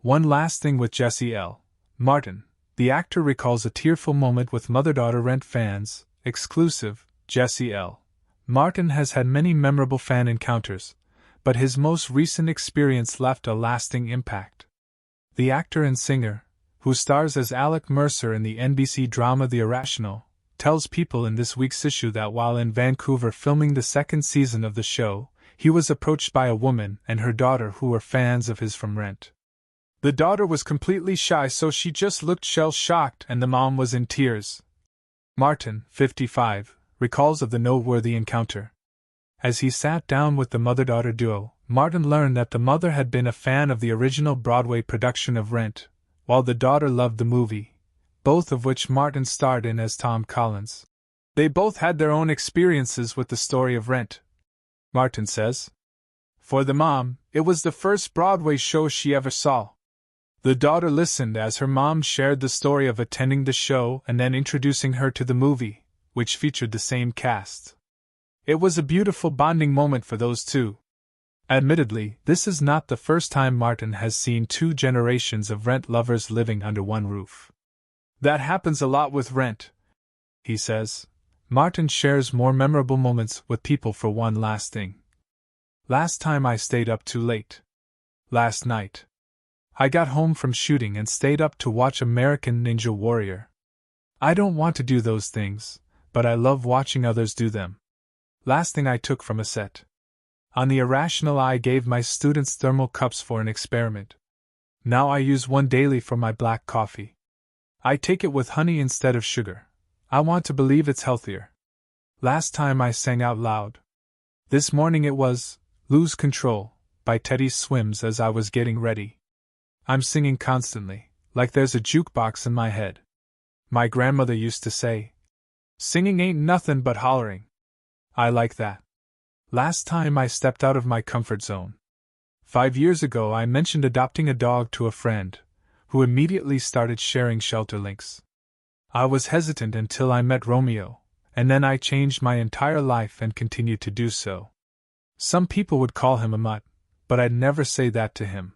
One last thing with Jesse L. Martin. The actor recalls a tearful moment with mother-daughter Rent fans. Exclusive. Jesse L. Martin has had many memorable fan encounters, but his most recent experience left a lasting impact. The actor and singer, who stars as Alec Mercer in the NBC drama The Irrational, tells People in this week's issue that while in Vancouver filming the second season of the show, he was approached by a woman and her daughter who were fans of his from Rent. The daughter was completely shy, so she just looked shell-shocked, and the mom was in tears. Martin, 55, recalls of the noteworthy encounter. As he sat down with the mother-daughter duo, Martin learned that the mother had been a fan of the original Broadway production of Rent, while the daughter loved the movie, both of which Martin starred in as Tom Collins. They both had their own experiences with the story of Rent, Martin says. For the mom, it was the first Broadway show she ever saw. The daughter listened as her mom shared the story of attending the show and then introducing her to the movie, which featured the same cast. It was a beautiful bonding moment for those two. Admittedly, this is not the first time Martin has seen two generations of Rent lovers living under one roof. That happens a lot with Rent, he says. Martin shares more memorable moments with People for one last thing. Last time I stayed up too late. Last night. I got home from shooting and stayed up to watch American Ninja Warrior. I don't want to do those things, but I love watching others do them. Last thing I took from a set. On the Irrational, I gave my students thermal cups for an experiment. Now I use one daily for my black coffee. I take it with honey instead of sugar. I want to believe it's healthier. Last time I sang out loud. This morning it was Lose Control by Teddy Swims as I was getting ready. I'm singing constantly, like there's a jukebox in my head. My grandmother used to say, singing ain't nothing but hollering. I like that. Last time I stepped out of my comfort zone. 5 years ago I mentioned adopting a dog to a friend, who immediately started sharing shelter links. I was hesitant until I met Romeo, and then I changed my entire life and continued to do so. Some people would call him a mutt, but I'd never say that to him.